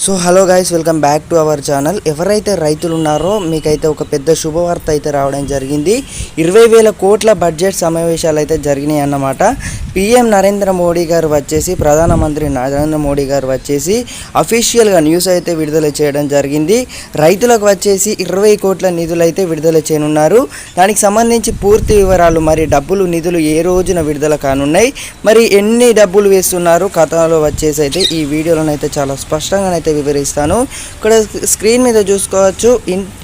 So hello guys, welcome back to our channel. ఎవరైతే రైతులు ఉన్నారో మీకైతే ఒక పెద్ద శుభవార్త అయితే రావడం జరిగింది. 20,000 కోట్ల బడ్జెట్ సమావేశాలు అయితే జరిగినాయి అన్నమాట. పిఎం నరేంద్ర మోడీ గారు వచ్చేసి, ప్రధానమంత్రి నరేంద్ర మోడీ గారు వచ్చేసి అఫీషియల్గా న్యూస్ అయితే విడుదల చేయడం జరిగింది. రైతులకు వచ్చేసి 20 కోట్ల నిధులు అయితే విడుదల చేయనున్నారు. దానికి సంబంధించి పూర్తి వివరాలు, మరి డబ్బులు నిధులు ఏ రోజున విడుదల కానున్నాయి, మరి ఎన్ని డబ్బులు వేస్తున్నారు కథలో వచ్చేసి అయితే ఈ వీడియోలోనైతే చాలా స్పష్టంగా అయితే వివరిస్తాను. ఇక్కడ స్క్రీన్ మీద చూసుకోవచ్చు.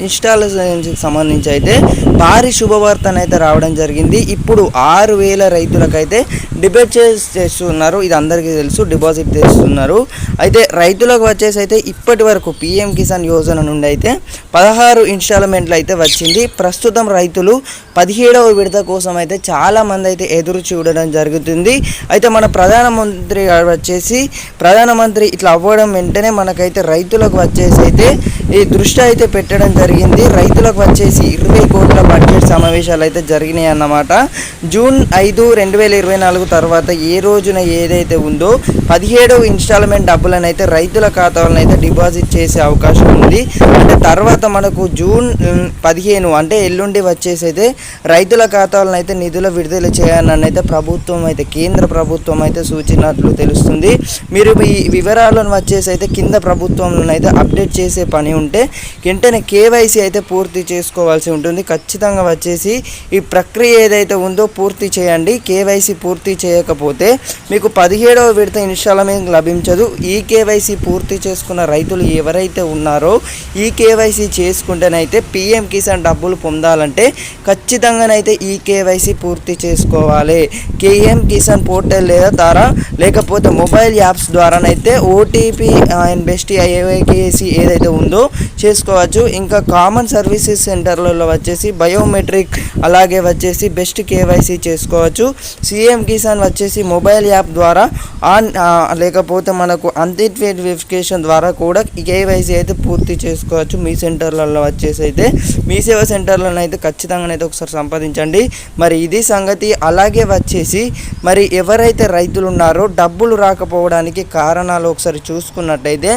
ఇన్స్టాలేషన్కి సంబంధించి అయితే భారీ శుభవార్తనైతే రావడం జరిగింది. ఇప్పుడు 6,000 రైతులకైతే డిపాజిట్ చేస్తున్నారు. ఇది అందరికీ తెలుసు, డిపాజిట్ చేస్తున్నారు. అయితే రైతులకు వచ్చేసి అయితే ఇప్పటి వరకు పిఎం కిసాన్ యోజన నుండి అయితే 16 ఇన్స్టాల్మెంట్లు అయితే వచ్చింది. ప్రస్తుతం రైతులు 17వ విడత కోసం అయితే చాలామంది అయితే ఎదురు చూడడం జరుగుతుంది. అయితే మన ప్రధానమంత్రి వచ్చేసి ఇట్లా అవ్వడం వెంటనే మనకైతే రైతులకు వచ్చేసి అయితే ఈ దృష్టి అయితే పెట్టడం జరిగింది. రైతులకు వచ్చేసి 20 కోట్ల బడ్జెట్ సమావేశాలు అయితే జరిగినాయి అన్నమాట. జూన్ 5, 2024 తర్వాత ఏ రోజున ఏదైతే ఉందో 17వ ఇన్స్టాల్మెంట్ డబ్బులను అయితే రైతుల ఖాతాలను అయితే డిపాజిట్ చేసే అవకాశం ఉంది. అంటే తర్వాత మనకు జూన్ 15 అంటే ఎల్లుండి వచ్చేసి అయితే రైతుల ఖాతాలను అయితే నిధులు విడుదల చేయాలని అయితే ప్రభుత్వం అయితే, కేంద్ర ప్రభుత్వం అయితే సూచించినట్లు తెలుస్తుంది. మీరు ఈ వివరాలను వచ్చేసి అయితే కింద ప్రభుత్వంలో అయితే అప్డేట్ చేసే పని ఉంటే వెంటనే కేవైసీ అయితే పూర్తి చేసుకోవాల్సి ఉంటుంది. ఖచ్చితంగా వచ్చేసి ఈ ప్రక్రియ ఏదైతే ఉందో పూర్తి చేయండి. కేవైసీ పూర్తి చేయకపోతే మీకు 17వ విడత ఇన్స్టాల్మెంట్ లభించదు. ఈ కేవైసీ పూర్తి చేసుకున్న రైతులు ఎవరైతే ఉన్నారో ఈ కేవైసీ చేసుకుంటేనైతే పిఎం కిసాన్ డబ్బులు పొందాలంటే ఖచ్చితంగానైతే ఈ కేవైసీ పూర్తి చేసుకోవాలి. కేఎం కిసాన్ పోర్టల్ ద్వారా లేకపోతే మొబైల్ యాప్స్ ద్వారానైతే ఓటీపీ అండ్ బెస్ట్ ఐకేసీ ఏదైతే ఉందో చేసుకోవచ్చు. ఇంకా కామన్ సర్వీసెస్ సెంటర్లలో వచ్చేసి బయోమెట్రిక్, అలాగే వచ్చేసి బెస్ట్ కేవైసీ చేసుకోవచ్చు. సీఎం కిసాన్ వచ్చేసి మొబైల్ యాప్ ద్వారా లేకపోతే మనకు అథెంటికేట్ వెరిఫికేషన్ ద్వారా కూడా కేవైసీ అయితే పూర్తి చేసుకోవచ్చు. మీ సెంటర్లలో వచ్చేసి అయితే మీ సేవా సెంటర్లను అయితే ఖచ్చితంగా అయితే ఒకసారి సంపాదించండి. మరి ఇది సంగతి. అలాగే వచ్చేసి మరి ఎవరైతే రైతులు ఉన్నారో డబ్బులు రాకపోవడానికి కారణాలు ఒకసారి చూసుకున్నట్టయితే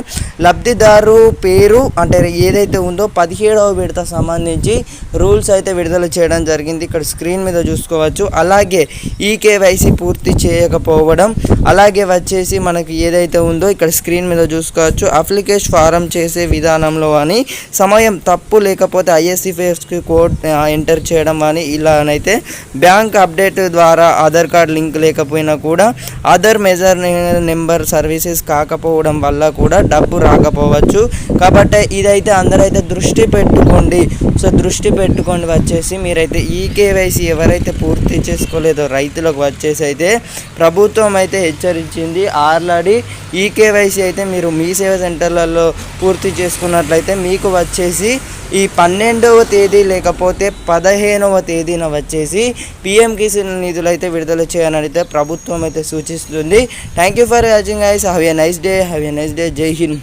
లబ్ధిదారు పేరు అంటే ఏదైతే ఉందో 17వ విడత సంబంధించి రూల్స్ అయితే విడుదల చేయడం జరిగింది. ఇక్కడ స్క్రీన్ మీద చూసుకోవచ్చు. అలాగే ఈ కేవైసీ పూర్తి చేయకపోవడం, అలాగే వచ్చేసి మనకి ఏదైతే ఉందో ఇక్కడ స్క్రీన్ మీద చూసుకోవచ్చు. అప్లికేషన్ ఫారం చేసే విధానంలో అని సమయం తప్పు, లేకపోతే ఐఎస్సిఎఫ్కి కోడ్ ఎంటర్ చేయడం అని ఇలానైతే బ్యాంక్ అప్డేట్ ద్వారా ఆధార్ కార్డ్ లింక్ లేకపోయినా కూడా ఆధార్ మెజర్ నెంబర్ సర్వీసెస్ కాకపోవడం వల్ల కూడా డబ్బు రాకపోవచ్చు. కాబట్టి ఇదైతే అందరైతే దృష్టి పెట్టుకోండి. సో దృష్టి పెట్టుకోండి. వచ్చేసి మీరైతే ఈ కేవైసీ ఎవరైతే పూర్తి చేసుకోలేదో రైతులకు వచ్చేసి అయితే ప్రభుత్వం అయితే హెచ్చరించింది. ఆల్రెడీ ఈ కేవైసీ అయితే మీరు మీ సేవా సెంటర్లలో పూర్తి చేసుకున్నట్లయితే మీకు వచ్చేసి ఈ 12వ తేదీ లేకపోతే 15వ తేదీన వచ్చేసి పిఎం కిసాన్ నిధులు అయితే విడుదల చేయాలని అయితే ప్రభుత్వం అయితే సూచిస్తుంది. Thank you for watching guys. Have a nice day. జై హింద్.